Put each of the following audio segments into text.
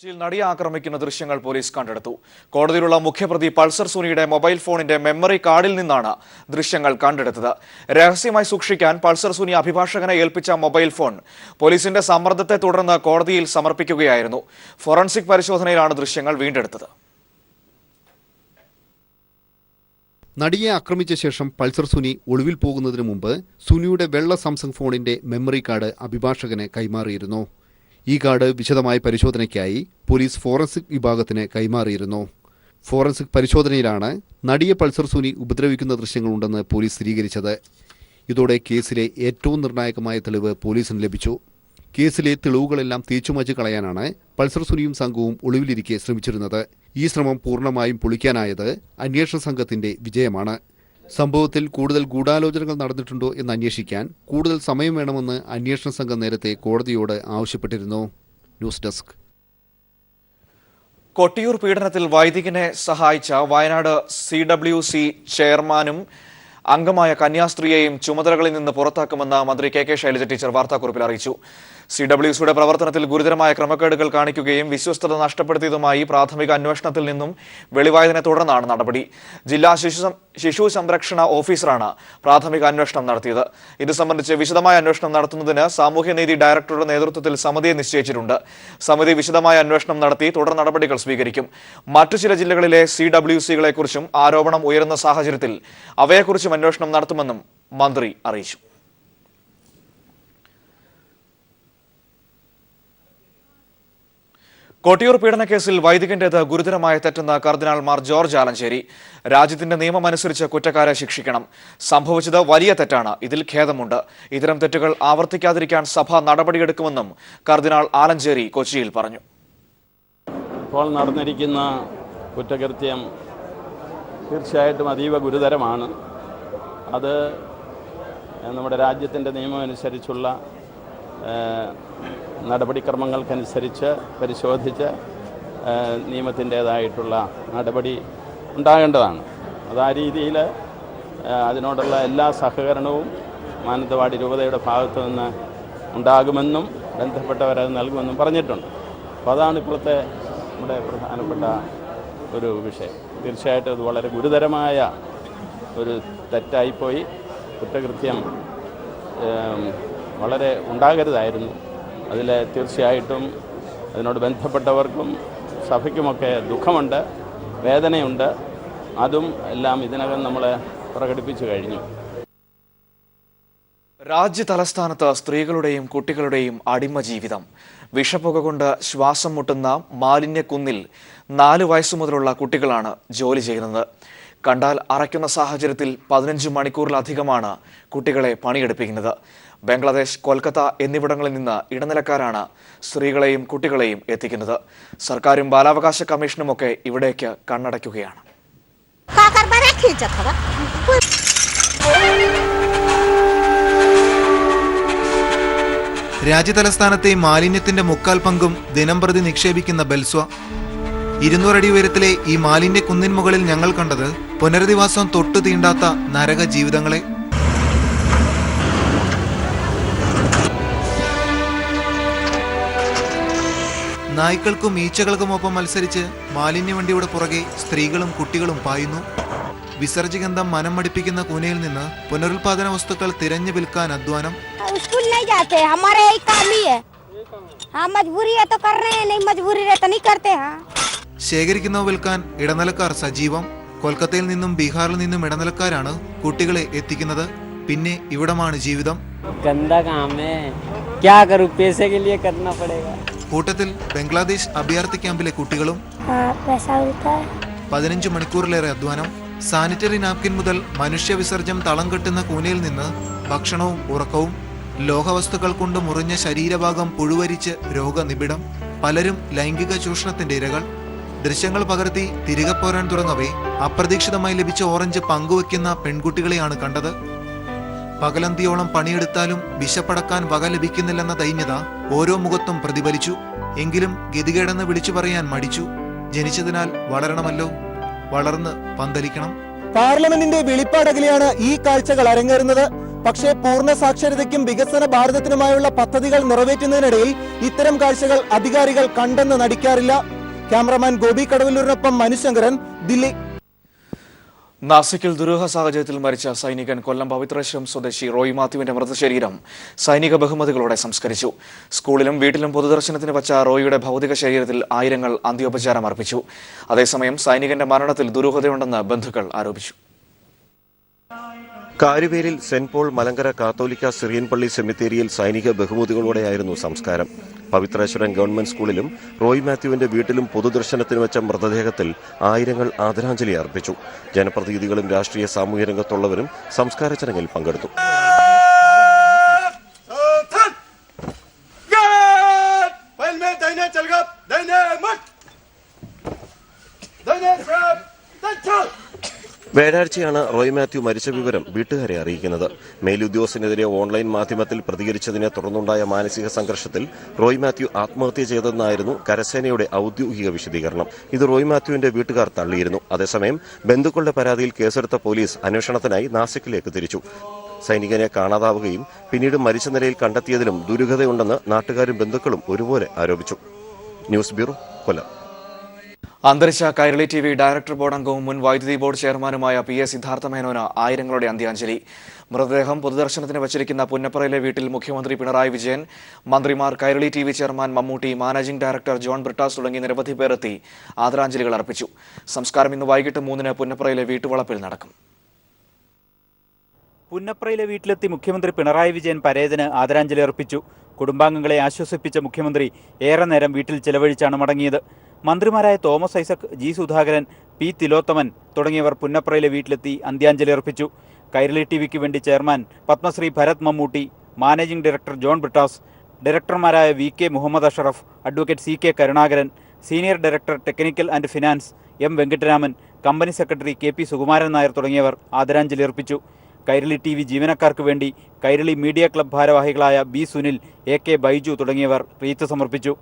കൊച്ചിയിൽ നടിയെ ആക്രമിക്കുന്ന ദൃശ്യങ്ങൾ പോലീസ് കണ്ടെടുത്തു. കോടതിയിലുള്ള മുഖ്യപ്രതി പൾസർ സുനിയുടെ മൊബൈൽ ഫോണിന്റെ മെമ്മറി കാർഡിൽ നിന്നാണ് ദൃശ്യങ്ങൾ കണ്ടെടുത്തത്. രഹസ്യമായി സൂക്ഷിക്കാൻ പൾസർ സുനി അഭിഭാഷകനെ ഏൽപ്പിച്ച മൊബൈൽ ഫോൺ പോലീസിന്റെ സമ്മർദ്ദത്തെ തുടർന്ന് കോടതിയിൽ സമർപ്പിക്കുകയായിരുന്നു. ഫോറൻസിക് പരിശോധനയിലാണ് ദൃശ്യങ്ങൾ വീണ്ടെടുത്തത്. നടിയെ ആക്രമിച്ച ശേഷം പൾസർ സുനി ഒളിവിൽ പോകുന്നതിന് മുമ്പ് സുനിയുടെ വെള്ള സാംസങ് ഫോണിന്റെ മെമ്മറി കാർഡ് അഭിഭാഷകന് കൈമാറിയിരുന്നു. ഈ കാർഡ് വിശദമായ പരിശോധനയ്ക്കായി പോലീസ് ഫോറൻസിക് വിഭാഗത്തിന് കൈമാറിയിരുന്നു. ഫോറൻസിക് പരിശോധനയിലാണ് നടിയെ പൾസർ സുനി ഉപദ്രവിക്കുന്ന ദൃശ്യങ്ങളുണ്ടെന്ന് പോലീസ് സ്ഥിരീകരിച്ചത്. ഇതോടെ കേസിലെ ഏറ്റവും നിർണായകമായ തെളിവ് പോലീസിന് ലഭിച്ചു. കേസിലെ തെളിവുകളെല്ലാം തേച്ചുമാച്ച് കളയാനാണ് പൾസർ സുനിയും സംഘവും ഒളിവിലിരിക്കെ ശ്രമിച്ചിരുന്നത്. ഈ ശ്രമം പൂർണ്ണമായും പൊളിക്കാനായത് അന്വേഷണ സംഘത്തിന്റെ വിജയമാണ്. സംഭവത്തിൽ കൂടുതൽ ഗൂഢാലോചനകൾ നടന്നിട്ടുണ്ടോ എന്ന് അന്വേഷിക്കാൻ കൂടുതൽ സമയം വേണമെന്ന് അന്വേഷണ സംഘം നേരത്തെ കോടതിയോട് ആവശ്യപ്പെട്ടിരുന്നു. News desk. കൊട്ടിയൂർ പീഡനത്തിൽ വൈദികനെ സഹായിച്ച വയനാട് CWC ചെയർമാനും അംഗമായ കന്യാസ്ത്രീയെയും ചുമതലകളിൽ നിന്ന് പുറത്താക്കുമെന്ന് മന്ത്രി KK ശൈലജ ടീച്ചർ വാർത്താക്കുറിപ്പിൽ അറിയിച്ചു. CWCയുടെ പ്രവർത്തനത്തിൽ ഗുരുതരമായ ക്രമക്കേടുകൾ കാണിക്കുകയും വിശ്വസ്തത നഷ്ടപ്പെടുത്തിയതുമായി പ്രാഥമിക അന്വേഷണത്തിൽ നിന്നും വെളിവായതിനെ തുടർന്നാണ് നടപടി. ജില്ലാ ശിശു സംരക്ഷണ ഓഫീസറാണ് പ്രാഥമിക അന്വേഷണം നടത്തിയത്. ഇത് സംബന്ധിച്ച് വിശദമായ അന്വേഷണം നടത്തുന്നതിന് സാമൂഹ്യനീതി ഡയറക്ടറുടെ നേതൃത്വത്തിൽ സമിതിയെ നിശ്ചയിച്ചിട്ടുണ്ട്. സമിതി വിശദമായ അന്വേഷണം നടത്തി തുടർ നടപടികൾ സ്വീകരിക്കും. മറ്റു ചില ജില്ലകളിലെ CWCകളെക്കുറിച്ചും ആരോപണം ഉയരുന്ന സാഹചര്യത്തിൽ അവയെക്കുറിച്ചും അന്വേഷണം നടത്തുമെന്നും മന്ത്രി അറിയിച്ചു. കൊട്ടിയൂർ പീഡനക്കേസിൽ വൈദികന്റേത് ഗുരുതരമായ തെറ്റെന്ന് കർദിനാൾ മാർ ജോർജ് ആലഞ്ചേരി. രാജ്യത്തിന്റെ നിയമമനുസരിച്ച് കുറ്റക്കാരെ ശിക്ഷിക്കണം. സംഭവിച്ചത് വലിയ തെറ്റാണ്. ഇതിൽ ഖേദമുണ്ട്. ഇത്തരം തെറ്റുകൾ ആവർത്തിക്കാതിരിക്കാൻ സഭ നടപടിയെടുക്കുമെന്നും കർദിനാൾ ആലഞ്ചേരി കൊച്ചിയിൽ പറഞ്ഞു. ഇപ്പോൾ നടന്നിരിക്കുന്ന കുറ്റകൃത്യം തീർച്ചയായിട്ടും അതീവ ഗുരുതരമാണ്. അത് നമ്മുടെ രാജ്യത്തിൻ്റെ നിയമമനുസരിച്ചുള്ള നടപടിക്രമങ്ങൾക്കനുസരിച്ച് പരിശോധിച്ച് നിയമത്തിൻ്റേതായിട്ടുള്ള നടപടി ഉണ്ടാകേണ്ടതാണ്. അത് ആ രീതിയിൽ അതിനോടുള്ള എല്ലാ സഹകരണവും മാനന്തവാടി രൂപതയുടെ ഭാഗത്തു നിന്ന് ഉണ്ടാകുമെന്നും ബന്ധപ്പെട്ടവരത് നൽകുമെന്നും പറഞ്ഞിട്ടുണ്ട്. അപ്പോൾ അതാണ് ഇപ്പോഴത്തെ നമ്മുടെ പ്രധാനപ്പെട്ട ഒരു വിഷയം. തീർച്ചയായിട്ടും അത് വളരെ ഗുരുതരമായ ഒരു തെറ്റായിപ്പോയി. കുറ്റകൃത്യം വളരെ ഉണ്ടാകരുതായിരുന്നു. അതിൽ തീർച്ചയായിട്ടും അതിനോട് ബന്ധപ്പെട്ടവർക്കും സഭയ്ക്കുമൊക്കെ ദുഃഖമുണ്ട്, വേദനയുണ്ട്. അതും എല്ലാം ഇതിനകം നമ്മൾ പ്രകടിപ്പിച്ചു കഴിഞ്ഞു. രാജ്യ തലസ്ഥാനത്ത് സ്ത്രീകളുടെയും കുട്ടികളുടെയും അടിമ ജീവിതം. വിഷപ്പുക കൊണ്ട് ശ്വാസം മുട്ടുന്ന മാലിന്യക്കുന്നിൽ 4 വയസ്സു മുതലുള്ള കുട്ടികളാണ് ജോലി ചെയ്യുന്നത്. കണ്ടാൽ അറയ്ക്കുന്ന സാഹചര്യത്തിൽ 15 മണിക്കൂറിലധികമാണ് കുട്ടികളെ പണിയെടുപ്പിക്കുന്നത്. ബംഗ്ലാദേശ്, കൊൽക്കത്ത എന്നിവിടങ്ങളിൽ നിന്ന് ഇടനിലക്കാരാണ് സ്ത്രീകളെയും കുട്ടികളെയും എത്തിക്കുന്നത്. സർക്കാരും ബാലാവകാശ കമ്മീഷനുമൊക്കെ ഇവിടേക്ക് കണ്ണടയ്ക്കുകയാണ്. രാജ്യതലസ്ഥാനത്തെ മാലിന്യത്തിന്റെ 3/4 പങ്കും ദിനംപ്രതി നിക്ഷേപിക്കുന്ന ബെൽസ്വ. 200 അടി ഉയരത്തിലെ ഈ മാലിന്യ കുന്നിൻ മുകളിൽ ഞങ്ങൾ കണ്ടത് പുനരധിവാസം തൊട്ടു തീണ്ടാത്ത നരക ജീവിതങ്ങളെ. നായ്ക്കൾക്കും ഈച്ചകൾക്കുമൊപ്പം മത്സരിച്ച് മാലിന്യവണ്ടിയുടെ പുറകെ സ്ത്രീകളും കുട്ടികളും പായുന്നു. വിസർജ്യഗന്ധം മനം മടിപ്പിക്കുന്ന കൂനയിൽ നിന്ന് പുനരുൽപാദന വസ്തുക്കൾ തിരഞ്ഞു വിൽക്കാൻ അധ്വാനം. ശേഖരിക്കുന്നവ വിൽക്കാൻ ഇടനിലക്കാർ സജീവം. കൊൽക്കത്തയിൽ നിന്നും ബീഹാറിൽ നിന്നും ഇടനിലക്കാരാണ് കുട്ടികളെ എത്തിക്കുന്നത്. പിന്നെ ഇവിടമാണ് ജീവിതം. കൂട്ടത്തിൽ ബംഗ്ലാദേശ് അഭയാർത്ഥി ക്യാമ്പിലെ കുട്ടികളും. 15 മണിക്കൂറിലേറെ അധ്വാനം. സാനിറ്ററി നാപ്കിൻ മുതൽ മനുഷ്യ വിസർജ്യം തളം കെട്ടുന്ന കൂനയിൽ നിന്ന് ഭക്ഷണവും ഉറക്കവും. ലോഹവസ്തുക്കൾ കൊണ്ട് മുറിഞ്ഞ ശരീരഭാഗം പുഴുവരിച്ച് രോഗനിബിഡം. പലരും ലൈംഗിക ചൂഷണത്തിന്റെ ഇരകൾ. ദൃശ്യങ്ങൾ പകർത്തി തിരികെ പോരാൻ തുടങ്ങവേ അപ്രതീക്ഷിതമായി ലഭിച്ച ഓറഞ്ച് പങ്കുവെക്കുന്ന പെൺകുട്ടികളെയാണ് കണ്ടത്. പകലന്തിയോളം പണിയെടുത്താലും വിശപ്പടക്കാൻ വക ലഭിക്കുന്നില്ലെന്ന ദൈന്യത ഓരോ മുഖത്തും പ്രതിഫലിച്ചു. എങ്കിലും ഗതികേടെന്ന് വിളിച്ചു പറയാൻ മടിച്ചു. ജനിച്ചതിനാൽ വളരണമല്ലോ, വളർന്ന് പന്തലിക്കണം. പാർലമെന്റിന്റെ വെളിപ്പാടകലെയാണ് ഈ കാഴ്ചകൾ അരങ്ങേറുന്നത്. പക്ഷേ പൂർണ്ണ സാക്ഷരതയ്ക്കും വികസന ഭാരതത്തിനുമായുള്ള പദ്ധതികൾ നിറവേറ്റുന്നതിനിടയിൽ ഇത്തരം കാഴ്ചകൾ അധികാരികൾ കണ്ടെന്ന് നടിക്കാറില്ല. ക്യാമറമാൻ ഗോപി കടവല്ലൂരിനൊപ്പം മനുശങ്കരൻ, ദില്ലി. നാസിക്കിൽ ദുരൂഹ സാഹചര്യത്തിൽ മരിച്ച സൈനികൻ കൊല്ലം പവിത്രേശ്വരം സ്വദേശി റോയ് മാത്യുവിന്റെ മൃതശരീരം സൈനിക ബഹുമതികളോടെ സംസ്കരിച്ചു. സ്കൂളിലും വീട്ടിലും പൊതുദർശനത്തിന് വച്ച റോയിയുടെ ഭൗതിക ശരീരത്തിൽ ആയിരങ്ങൾ അന്ത്യോപചാരം അർപ്പിച്ചു. അതേസമയം സൈനികന്റെ മരണത്തിൽ ദുരൂഹതയുണ്ടെന്ന് ബന്ധുക്കൾ ആരോപിച്ചു. കാരുവേലിൽ saint Paul Malankara Catholic Syrian പള്ളി സെമിത്തേരിയിൽ സൈനിക ബഹുമതികളോടെയായിരുന്നു സംസ്കാരം. പവിത്രേശ്വരം ഗവൺമെന്റ് സ്കൂളിലും റോയ് മാത്യുവിന്റെ വീട്ടിലും പൊതുദർശനത്തിന് വെച്ച മൃതദേഹത്തിൽ ആയിരങ്ങൾ ആദരാഞ്ജലി അർപ്പിച്ചു. ജനപ്രതിനിധികളും രാഷ്ട്രീയ സാമൂഹ്യ രംഗത്തുള്ളവരും സംസ്കാര ചടങ്ങിൽ പങ്കെടുത്തു. വ്യാഴാഴ്ചയാണ് റോയ് മാത്യു മരിച്ച വിവരം വീട്ടുകാരെ അറിയിക്കുന്നത്. മേലുദ്യോഗസ്ഥനെതിരെ ഓൺലൈൻ മാധ്യമത്തിൽ പ്രതികരിച്ചതിനെ തുടർന്നുണ്ടായ മാനസിക സംഘർഷത്തിൽ റോയ് മാത്യു ആത്മഹത്യ ചെയ്തെന്നായിരുന്നു കരസേനയുടെ ഔദ്യോഗിക വിശദീകരണം. ഇത് റോയ് മാത്യുവിന്റെ വീട്ടുകാർ തള്ളിയിരുന്നു. അതേസമയം ബന്ധുക്കളുടെ പരാതിയിൽ കേസെടുത്ത പോലീസ് അന്വേഷണത്തിനായി നാസിക്കിലേക്ക് തിരിച്ചു. സൈനികനെ കാണാതാവുകയും പിന്നീട് മരിച്ച നിലയിൽ കണ്ടെത്തിയതിലും ദുരൂഹതയുണ്ടെന്ന് നാട്ടുകാരും ബന്ധുക്കളും ഒരുപോലെ ആരോപിച്ചു. ന്യൂസ് ബ്യൂറോ, കൊല്ലം. അന്തരിച്ച കൈരളി TV ഡയറക്ടർ ബോർഡ് അംഗവും മുൻ വൈദ്യുതി ബോർഡ് ചെയർമാനുമായ PS സിദ്ധാർത്ഥ മേനോന് ആയിരങ്ങളുടെ അന്ത്യാഞ്ജലി. മൃതദേഹം പൊതുദർശനത്തിന് വച്ചിരിക്കുന്ന പുന്നപ്പറയിലെ വീട്ടിൽ മുഖ്യമന്ത്രി പിണറായി വിജയൻ, മന്ത്രിമാർ, Kairali TV chairman Mammootty, managing director John Brittas തുടങ്ങി നിരവധി പേർ എത്തി ആദരാഞ്ജലികൾ അർപ്പിച്ചു. സംസ്കാരം ഇന്ന് വൈകിട്ട് 3-ന് പുന്നപ്പറയിലെ വീട്ടുവളപ്പിൽ നടക്കും. പുന്നപ്രയിലെ വീട്ടിലെത്തി മുഖ്യമന്ത്രി പിണറായി വിജയൻ പരേതന് ആദരാഞ്ജലി അർപ്പിച്ചു. കുടുംബാംഗങ്ങളെ ആശ്വസിപ്പിച്ച മുഖ്യമന്ത്രി ഏറെ നേരം വീട്ടിൽ ചെലവഴിച്ചാണ് മടങ്ങിയത്. മന്ത്രിമാരായ തോമസ് ഐസക്, G സുധാകരൻ, P തിലോത്തമൻ തുടങ്ങിയവർ പുന്നപ്രയിലെ വീട്ടിലെത്തി അന്ത്യാഞ്ജലി അർപ്പിച്ചു. കൈരളി TVക്ക് വേണ്ടി chairman Padmashri Bharath Mammootty, managing director John Brittas, ഡയറക്ടർമാരായ VK Muhammad Ashraf, advocate CK Karunakaran, senior director technical and finance M Venkataraman, company secretary KP Sukumaran Nair തുടങ്ങിയവർ ആദരാഞ്ജലി അർപ്പിച്ചു. കൈരളി TV ജീവനക്കാർക്ക് വേണ്ടി കൈരളി മീഡിയ ക്ലബ് ഭാരവാഹികളായ B സുനിൽ, AK ബൈജു തുടങ്ങിയവർ റീത്ത് സമർപ്പിച്ചു.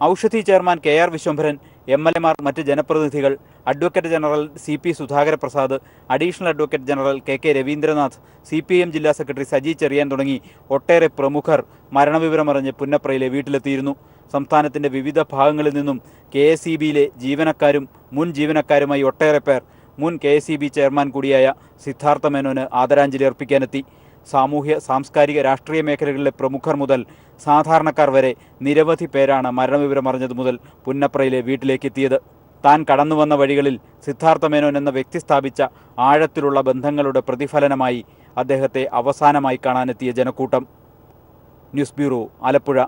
ഔഷധി ചെയർമാൻ KR വിശ്വംഭരൻ, MLAമാർ, മറ്റ് ജനപ്രതിനിധികൾ, advocate general CP Sudhakaraprasad, additional advocate general KK Raveendranath, CPM ജില്ലാ സെക്രട്ടറി സജി ചെറിയാൻ തുടങ്ങി ഒട്ടേറെ പ്രമുഖർ മരണവിവരമറിഞ്ഞ് പുന്നപ്രയിലെ വീട്ടിലെത്തിയിരുന്നു. സംസ്ഥാനത്തിന്റെ വിവിധ ഭാഗങ്ങളിൽ നിന്നും KSEBയിലെ ജീവനക്കാരും മുൻ ജീവനക്കാരുമായി ഒട്ടേറെ പേർ മുൻ KSEB ചെയർമാൻ കൂടിയായ സിദ്ധാർത്ഥ മേനോന് ആദരാഞ്ജലി അർപ്പിക്കാനെത്തി. സാമൂഹ്യ, സാംസ്കാരിക, രാഷ്ട്രീയ മേഖലകളിലെ പ്രമുഖർ മുതൽ സാധാരണക്കാർ വരെ നിരവധി പേരാണ് മരണവിവരമറിഞ്ഞതു മുതൽ പുന്നപ്രയിലെ വീട്ടിലേക്കെത്തിയത്. താൻ കടന്നുവന്ന വഴികളിൽ സിദ്ധാർത്ഥ മേനോൻ എന്ന വ്യക്തി സ്ഥാപിച്ച ആഴത്തിലുള്ള ബന്ധങ്ങളുടെ പ്രതിഫലനമായി അദ്ദേഹത്തെ അവസാനമായി കാണാനെത്തിയ ജനക്കൂട്ടം. News bureau, Alappuzha.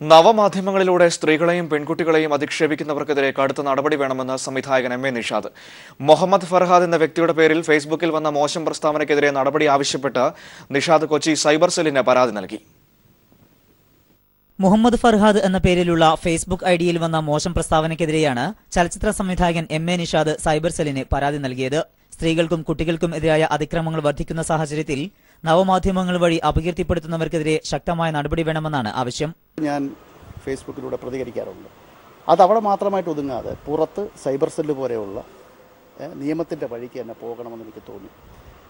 നവമാധ്യമങ്ങളിലൂടെ സ്ത്രീകളെയും പെൺകുട്ടികളെയും അധിക്ഷേപിക്കുന്നവർക്കെതിരെ കടുത്ത നടപടി വേണമെന്ന് സംവിധായകൻ MA നിഷാദ്. മുഹമ്മദ് ഫർഹാദ് എന്ന വ്യക്തിയുടെ പേരിൽ ഫേസ്ബുക്കിൽ വന്ന മോശം പ്രസ്താവനയ്ക്കെതിരെ നടപടി ആവശ്യപ്പെട്ട് നിഷാദ് കൊച്ചി സൈബർ സെല്ലിന് പരാതി നൽകി. മുഹമ്മദ് ഫർഹാദ് എന്ന പേരിലുള്ള ഫേസ്ബുക്ക് ഐഡിയിൽ വന്ന മോശം പ്രസ്താവനയ്ക്കെതിരെയാണ് ചലച്ചിത്ര സംവിധായകൻ MA നിഷാദ് സൈബർ സെല്ലിന് പരാതി നൽകിയത്. സ്ത്രീകൾക്കും കുട്ടികൾക്കും എതിരായ അതിക്രമങ്ങൾ വർദ്ധിക്കുന്ന സാഹചര്യത്തിൽ നവമാധ്യമങ്ങൾ വഴി അപകീർത്തിപ്പെടുത്തുന്നവർക്കെതിരെ ശക്തമായ നടപടി വേണമെന്നാണ് ആവശ്യം. ഞാൻ ഫേസ്ബുക്കിലൂടെ പ്രതികരിക്കാറുണ്ട്. അതവിടെ മാത്രമായിട്ട് ഒതുങ്ങാതെ പുറത്ത് സൈബർ സെല്ല് പോലെയുള്ള നിയമത്തിൻ്റെ വഴിക്ക് തന്നെ പോകണമെന്ന് എനിക്ക് തോന്നി.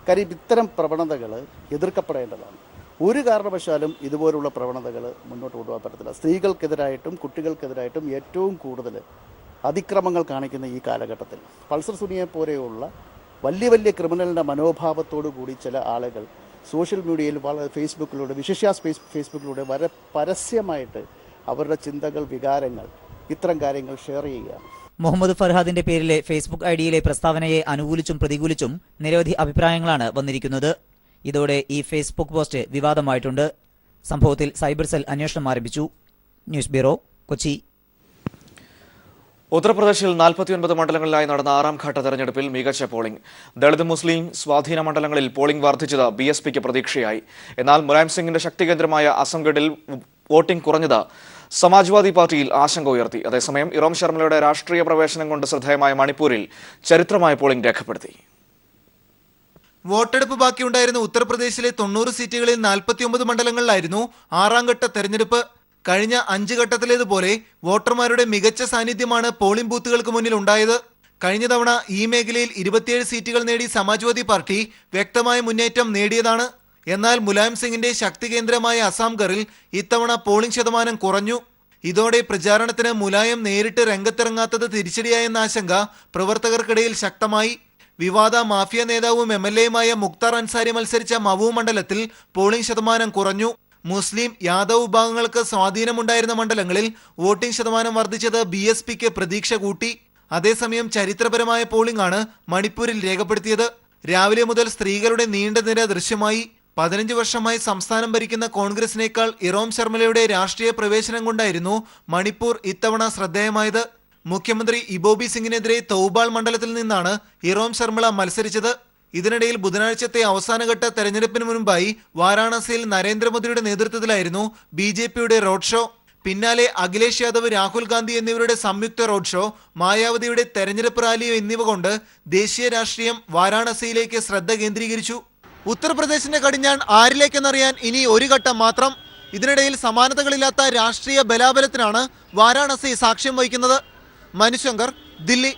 കാര്യം ഇത്തരം പ്രവണതകൾ എതിർക്കപ്പെടേണ്ടതാണ്. ഒരു കാരണവശാലും ഇതുപോലുള്ള പ്രവണതകൾ മുന്നോട്ട് കൊണ്ടുപോകാൻ പറ്റത്തില്ല. സ്ത്രീകൾക്കെതിരായിട്ടും കുട്ടികൾക്കെതിരായിട്ടും ഏറ്റവും കൂടുതൽ അതിക്രമങ്ങൾ കാണിക്കുന്ന ഈ കാലഘട്ടത്തിൽ പൾസർ സുനിയെ പോലെയുള്ള വലിയ വലിയ ക്രിമിനലിൻ്റെ മനോഭാവത്തോടു കൂടി ചില ആളുകൾ സോഷ്യൽ മീഡിയയിൽ ഫേസ്ബുക്കിലൂടെ, വിശേഷ ഫേസ്ബുക്കിലൂടെ വളരെ പരസ്യമായിട്ട് അവരുടെ ചിന്തകൾ, വികാരങ്ങൾ, ഇത്തരം കാര്യങ്ങൾ ഷെയർ ചെയ്യുകയാണ്. മുഹമ്മദ് ഫർഹാദിന്റെ പേരിലെ ഫേസ്ബുക്ക് ഐഡിയിലെ പ്രസ്താവനയെ അനുകൂലിച്ചും പ്രതികൂലിച്ചും നിരവധി അഭിപ്രായങ്ങളാണ് വന്നിരിക്കുന്നത്. ഇതോടെ ഈ ഫേസ്ബുക്ക് പോസ്റ്റ് വിവാദമായിട്ടുണ്ട്. സംഭവത്തിൽ സൈബർ സെൽ അന്വേഷണം ആരംഭിച്ചു. News bureau, Kochi. ഉത്തർപ്രദേശിൽ 49 മണ്ഡലങ്ങളിലായി നടന്ന 6ാം ഘട്ട തെരഞ്ഞെടുപ്പിൽ മികച്ച പോളിംഗ്. ദളിത്, മുസ്ലിം സ്വാധീന മണ്ഡലങ്ങളിൽ പോളിംഗ് വർദ്ധിച്ചത് BSPക്ക് പ്രതീക്ഷയായി. എന്നാൽ മുലായം സിംഗിന്റെ ശക്തി കേന്ദ്രമായ അസംഗഡിൽ വോട്ടിംഗ് കുറഞ്ഞത് സമാജ്വാദി പാർട്ടിയിൽ ആശങ്ക ഉയർത്തി. അതേസമയം ഇറോം ശർമ്മയുടെ രാഷ്ട്രീയ പ്രവേശനം കൊണ്ട് ശ്രദ്ധേയമായ മണിപ്പൂരിൽ ചരിത്രമായ പോളിംഗ് രേഖപ്പെടുത്തി. വോട്ടെടുപ്പ് ബാക്കിയുണ്ടായിരുന്ന ഉത്തർപ്രദേശിലെ 90 സീറ്റുകളിൽ 49 മണ്ഡലങ്ങളിലായിരുന്നു 6ാം ഘട്ട തെരഞ്ഞെടുപ്പ്. കഴിഞ്ഞ 5 ഘട്ടത്തിലേതുപോലെ വോട്ടർമാരുടെ മികച്ച സാന്നിധ്യമാണ് പോളിംഗ് ബൂത്തുകൾക്ക് മുന്നിൽ ഉണ്ടായത്. കഴിഞ്ഞ തവണ ഈ മേഖലയിൽ 27 സീറ്റുകൾ നേടി സമാജ്വാദി പാർട്ടി വ്യക്തമായ മുന്നേറ്റം നേടിയതാണ്. എന്നാൽ മുലായം സിംഗിന്റെ ശക്തി കേന്ദ്രമായ അസാംഗറിൽ ഇത്തവണ പോളിംഗ് ശതമാനം കുറഞ്ഞു. ഇതോടെ പ്രചാരണത്തിന് മുലായം നേരിട്ട് രംഗത്തിറങ്ങാത്തത് തിരിച്ചടിയായെന്ന ആശങ്ക പ്രവർത്തകർക്കിടയിൽ ശക്തമായി. വിവാദ മാഫിയ നേതാവും MLAയുമായ മുക്താർ അൻസാരി മത്സരിച്ച മവു മണ്ഡലത്തിൽ പോളിംഗ് ശതമാനം കുറഞ്ഞു. മുസ്ലിം യാദവ് വിഭാഗങ്ങൾക്ക് സ്വാധീനമുണ്ടായിരുന്ന മണ്ഡലങ്ങളിൽ വോട്ടിംഗ് ശതമാനം വർദ്ധിച്ചത് BSPക്ക് പ്രതീക്ഷ കൂട്ടി. അതേസമയം ചരിത്രപരമായ പോളിംഗ് ആണ് മണിപ്പൂരിൽ രേഖപ്പെടുത്തിയത്. രാവിലെ മുതൽ സ്ത്രീകളുടെ നീണ്ട നിര ദൃശ്യമായി. 15 വർഷമായി സംസ്ഥാനം ഭരിക്കുന്ന കോൺഗ്രസിനേക്കാൾ ഇറോം ശർമിളയുടെ രാഷ്ട്രീയ പ്രവേശനം കൊണ്ടായിരുന്നു മണിപ്പൂർ ഇത്തവണ ശ്രദ്ധേയമായത്. മുഖ്യമന്ത്രി ഇബോബി സിംഗിനെതിരെ തൗബാൾ മണ്ഡലത്തിൽ നിന്നാണ് ഇറോം ശർമിള മത്സരിച്ചത്. ഇതിനിടയിൽ ബുധനാഴ്ചത്തെ അവസാനഘട്ട തെരഞ്ഞെടുപ്പിന് മുൻപായി വാരാണസിയിൽ നരേന്ദ്രമോദിയുടെ നേതൃത്വത്തിലായിരുന്നു BJPയുടെ റോഡ് ഷോ. പിന്നാലെ അഖിലേഷ് യാദവ്, രാഹുൽ ഗാന്ധി എന്നിവരുടെ സംയുക്ത റോഡ് ഷോ, മായാവതിയുടെ തെരഞ്ഞെടുപ്പ് റാലി എന്നിവ കൊണ്ട് ദേശീയ രാഷ്ട്രീയം വാരാണസിയിലേക്ക് ശ്രദ്ധ കേന്ദ്രീകരിച്ചു. ഉത്തർപ്രദേശിന്റെ കടിഞ്ഞാൺ ആരിലേക്കെന്നറിയാൻ ഇനി ഒരു ഘട്ടം മാത്രം. ഇതിനിടയിൽ സമാനതകളില്ലാത്ത രാഷ്ട്രീയ ബലാബലത്തിനാണ് വാരാണസി സാക്ഷ്യം വഹിക്കുന്നത്. മനുശങ്കർ, ദില്ലി.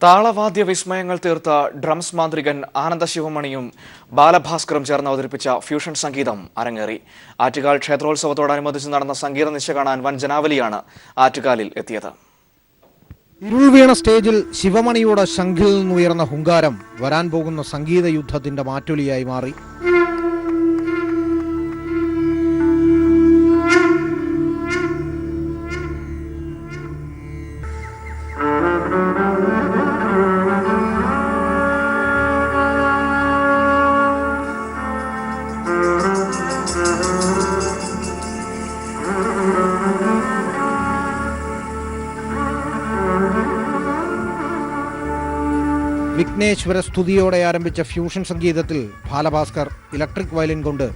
താളവാദ്യ വിസ്മയങ്ങൾ തീർത്ത ഡ്രംസ് മാന്ത്രികൻ ആനന്ദ ശിവമണിയും ബാലഭാസ്കറും ചേർന്ന് അവതരിപ്പിച്ച ഫ്യൂഷൻ സംഗീതം അരങ്ങേറി. ആറ്റുകാൽ ക്ഷേത്രോത്സവത്തോടനുബന്ധിച്ച് നടന്ന സംഗീത നിശ കാണാൻ വൻ ജനാവലിയാണ് ആറ്റുകാലിൽ എത്തിയത്. ഇരുൾ വീണ സ്റ്റേജിൽ ശിവമണിയുടെ ശംഖിൽ നിന്നുയർന്ന ഹുങ്കാരം വരാൻ പോകുന്ന സംഗീത യുദ്ധത്തിന്റെ മാറ്റൊലിയായി മാറി. വിഘ്നേശ്വര സ്തുതിയോടെ ആരംഭിച്ച ഫ്യൂഷൻ സംഗീതത്തിൽ ബാലഭാസ്കർ ഇലക്ട്രിക് വയലിൻ കൊണ്ട്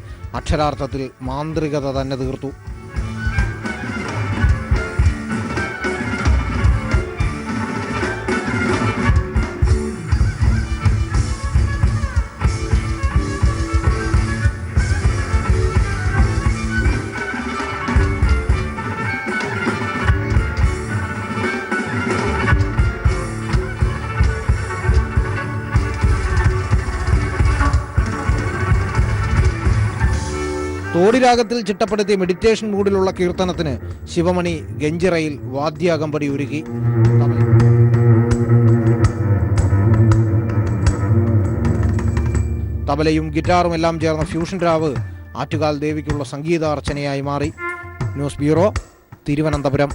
അക്ഷരാർത്ഥത്തിൽ മാന്ത്രികത തന്നെ തീർത്തു. തോടിരാഗത്തിൽ ചിട്ടപ്പെടുത്തിയ മെഡിറ്റേഷൻ മൂഡിലുള്ള കീർത്തനത്തിന് ശിവമണി ഗഞ്ചിറയിൽ വാദ്യാകമ്പടി ഒരുക്കി. തബലയും ഗിറ്റാറും എല്ലാം ചേർന്ന ഫ്യൂഷൻ രാവ് ആറ്റുകാൽ ദേവിക്കുള്ള സംഗീതാർച്ചനയായി മാറി. News bureau, Thiruvananthapuram.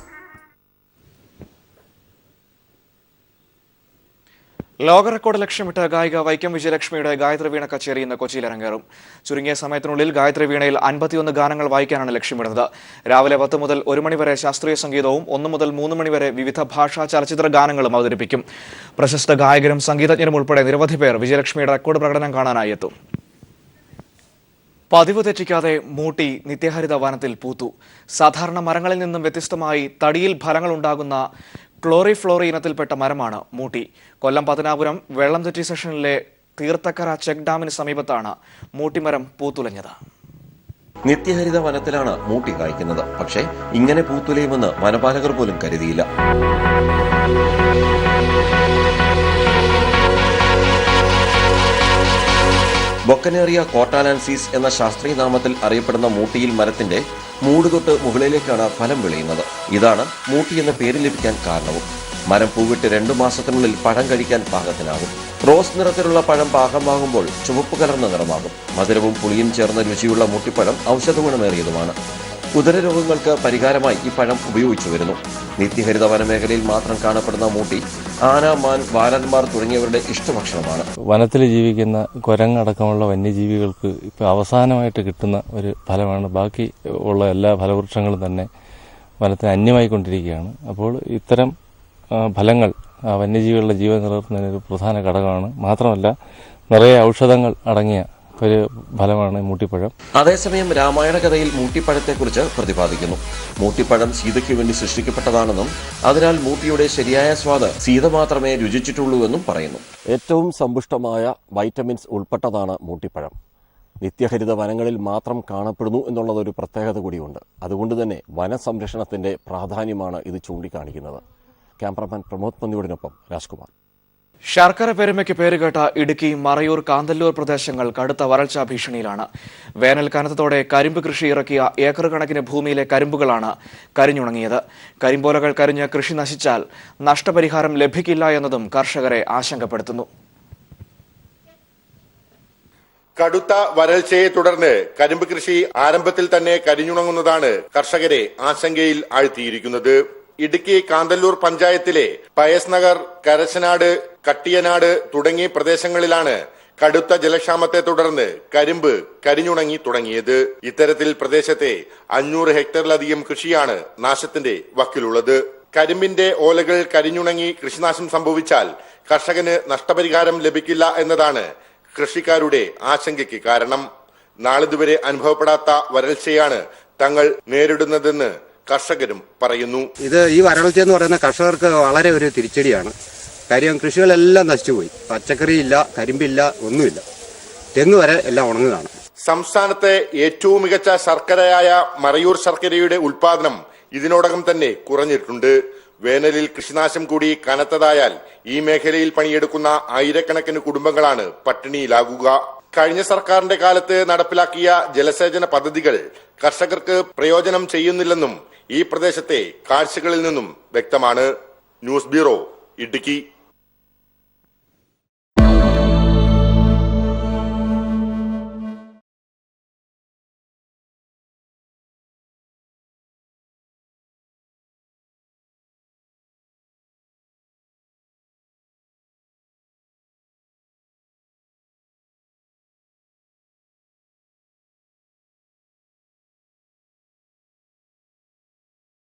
ലോക റെക്കോർഡ് ലക്ഷ്യമിട്ട് ഗായിക വൈക്കം വിജയലക്ഷ്മിയുടെ ഗായത്രി വീണ കച്ചേരി ഇന്ന് കൊച്ചിയിൽ അരങ്ങേറും. ചുരുങ്ങിയ സമയത്തിനുള്ളിൽ ഗായത്രി വീണയിൽ 51 ഗാനങ്ങൾ വായിക്കാനാണ് ലക്ഷ്യമിടുന്നത്. രാവിലെ 10 മുതൽ 1 മണിവരെ ശാസ്ത്രീയ സംഗീതവും 1 മുതൽ 3 മണിവരെ വിവിധ ഭാഷാ ചലച്ചിത്ര ഗാനങ്ങളും അവതരിപ്പിക്കും. പ്രശസ്ത ഗായകരും സംഗീതജ്ഞരും ഉൾപ്പെടെ നിരവധി പേർ വിജയലക്ഷ്മിയുടെ റെക്കോർഡ് പ്രകടനം കാണാനായി എത്തും. പതിവ് തെറ്റിക്കാതെ മൂട്ടി നിത്യഹരിത വനത്തിൽ പൂത്തു. സാധാരണ മരങ്ങളിൽ നിന്നും വ്യത്യസ്തമായി തടിയിൽ ഫലങ്ങൾ ഉണ്ടാകുന്ന ക്ലോറിഫ്ലോറി ഇനത്തിൽപ്പെട്ട മരമാണ് മൂട്ടി. കൊല്ലം പത്തനാപുരം വെള്ളംതെറ്റി സെഷനിലെ തീർത്ഥക്കര ചെക്ക് ഡാമിന് സമീപത്താണ് മൂട്ടിമരം പൂത്തുലഞ്ഞത്. നിത്യഹരിത വനത്തിലാണ് മൂട്ടി കായ്ക്കുന്നത്. പക്ഷേ ഇങ്ങനെ പൂത്തുലയുമെന്ന് വനപാലകർ പോലും കരുതിയില്ല. ബൊക്കനേറിയ കോട്ടാലാൻസീസ് എന്ന ശാസ്ത്രീയ നാമത്തിൽ അറിയപ്പെടുന്ന മൂട്ടിയിൽ മരത്തിന്റെ മൂട് തൊട്ട് മുകളിലേക്കാണ് ഫലം വിളയുന്നത്. ഇതാണ് മൂട്ടി എന്ന പേര് ലഭിക്കാൻ കാരണവും. മരം പൂവിട്ട് 2 മാസത്തിനുള്ളിൽ പഴം കഴിക്കാൻ പാകത്തിനാകും. റോസ് നിറത്തിലുള്ള പഴം പാകമാകുമ്പോൾ ചുവപ്പ് കലർന്ന നിറമാകും. മധുരവും പുളിയും ചേർന്ന രുചിയുള്ള മൂട്ടിപ്പഴം ഔഷധഗുണമേറിയതുമാണ്. ഉദരരോഗങ്ങൾക്ക് പരിഹാരമായി ഈ പഴം ഉപയോഗിച്ചു വരുന്നു. നിത്യഹരിത വനമേഖലയിൽ മാത്രം കാണപ്പെടുന്ന മൂട്ടി ആന, മാൻ, വാലന്മാർ തുടങ്ങിയവരുടെ ഇഷ്ടഭക്ഷണമാണ്. വനത്തിൽ ജീവിക്കുന്ന കുരങ്ങടക്കമുള്ള വന്യജീവികൾക്ക് ഇപ്പോൾ അവസാനമായിട്ട് കിട്ടുന്ന ഒരു ഫലമാണ്. ബാക്കി ഉള്ള എല്ലാ ഫലവൃക്ഷങ്ങളും തന്നെ വനത്തിന് അന്യമായിക്കൊണ്ടിരിക്കുകയാണ്. അപ്പോൾ ഇത്തരം ഫലങ്ങൾ വന്യജീവികളുടെ ജീവൻ നിലനിർത്തുന്നതിന് ഒരു പ്രധാന ഘടകമാണ്. മാത്രമല്ല നിറയെ ഔഷധങ്ങൾ അടങ്ങിയ ഒരു ഫലമാണ് മൂട്ടിപ്പഴം. അതേസമയം രാമായണ കഥയിൽ മൂട്ടിപ്പഴത്തെക്കുറിച്ച് പ്രതിപാദിക്കുന്നു. മൂട്ടിപ്പഴം സീതയ്ക്ക് വേണ്ടി സൃഷ്ടിക്കപ്പെട്ടതാണെന്നും അതിനാൽ മൂട്ടിയുടെ ശരിയായ സ്വാദ് സീത മാത്രമേ രുചിച്ചിട്ടുള്ളൂവെന്നും പറയുന്നു. ഏറ്റവും സമ്പുഷ്ടമായ വൈറ്റമിൻസ് ഉൾപ്പെട്ടതാണ് മൂട്ടിപ്പഴം. നിത്യഹരിത വനങ്ങളിൽ മാത്രം കാണപ്പെടുന്നു എന്നുള്ളതൊരു പ്രത്യേകത കൂടിയുണ്ട്. അതുകൊണ്ട് തന്നെ വനസംരക്ഷണത്തിന്റെ പ്രാധാന്യമാണ് ഇത് ചൂണ്ടിക്കാണിക്കുന്നത്. ക്യാമറാമാൻ പ്രമോദ് പന്നിയോടിനൊപ്പം രാജ്കുമാർ. ശർക്കര പെരുമയ്ക്ക് പേരുകേട്ട ഇടുക്കി, മറയൂർ, കാന്തല്ലൂർ പ്രദേശങ്ങൾ കടുത്ത വരൾച്ചാ ഭീഷണിയിലാണ്. വേനൽ കനത്തതോടെ കരിമ്പ് കൃഷി ഇറക്കിയ ഏക്കർ കണക്കിന് ഭൂമിയിലെ കരിമ്പുകളാണ് കരിഞ്ഞുണങ്ങിയത്. കരിമ്പോലകൾ കരിഞ്ഞ് കൃഷി നശിച്ചാൽ നഷ്ടപരിഹാരം ലഭിക്കില്ല എന്നതും കർഷകരെ ആശങ്കപ്പെടുത്തുന്നു. കടുത്ത വരൾച്ചയെ തുടർന്ന് കരിമ്പ് കൃഷി ആരംഭത്തിൽ തന്നെ കരിഞ്ഞുണങ്ങുന്നതാണ് കർഷകരെ ആശങ്കയിൽ ആഴ്ത്തിയിരിക്കുന്നത്. ഇടുക്കി കാന്തല്ലൂർ പഞ്ചായത്തിലെ പയസ് നഗർ, കരശനാട്, കട്ടിയനാട് തുടങ്ങിയ പ്രദേശങ്ങളിലാണ് കടുത്ത ജലക്ഷാമത്തെ തുടർന്ന് കരിമ്പ് കരിഞ്ഞുണങ്ങി തുടങ്ങിയത്. ഇത്തരത്തിൽ പ്രദേശത്തെ 500 ഹെക്ടറിലധികം കൃഷിയാണ് നാശത്തിന്റെ വക്കിലുള്ളത്. കരിമ്പിന്റെ ഓലകൾ കരിഞ്ഞുണങ്ങി കൃഷിനാശം സംഭവിച്ചാൽ കർഷകന് നഷ്ടപരിഹാരം ലഭിക്കില്ല എന്നതാണ് കൃഷിക്കാരുടെ ആശങ്കയ്ക്ക് കാരണം. നാളിതുവരെ അനുഭവപ്പെടാത്ത വരൾച്ചയാണ് തങ്ങൾ നേരിടുന്നതെന്ന് കർഷകരും പറയുന്നു. ഈ വരൾച്ച എന്ന് പറയുന്ന കർഷകർക്ക് വളരെ ഒരു തിരിച്ചടിയാണ്. കാര്യം കൃഷികളെല്ലാം നശിച്ചുപോയി. പച്ചക്കറിയില്ല, കരിമ്പില്ല, ഒന്നുമില്ല. തെങ്ങ് വരെ എല്ലാം ഉണങ്ങുകയാണ്. സംസ്ഥാനത്തെ ഏറ്റവും മികച്ച ശർക്കരയായ മറയൂർ ശർക്കരയുടെ ഉൽപാദനം ഇതിനോടകം തന്നെ കുറഞ്ഞിട്ടുണ്ട്. വേനലിൽ കൃഷിനാശം കൂടി കനത്തതായാൽ ഈ മേഖലയിൽ പണിയെടുക്കുന്ന ആയിരക്കണക്കിന് കുടുംബങ്ങളാണ് പട്ടിണിയിലാകുക. കഴിഞ്ഞ സർക്കാരിന്റെ കാലത്ത് നടപ്പിലാക്കിയ ജലസേചന പദ്ധതികൾ കർഷകർക്ക് പ്രയോജനം ചെയ്യുന്നില്ലെന്നും ഈ പ്രദേശത്തെ കാഴ്ചകളിൽ നിന്നും വ്യക്തമാണ്. News bureau, Idukki.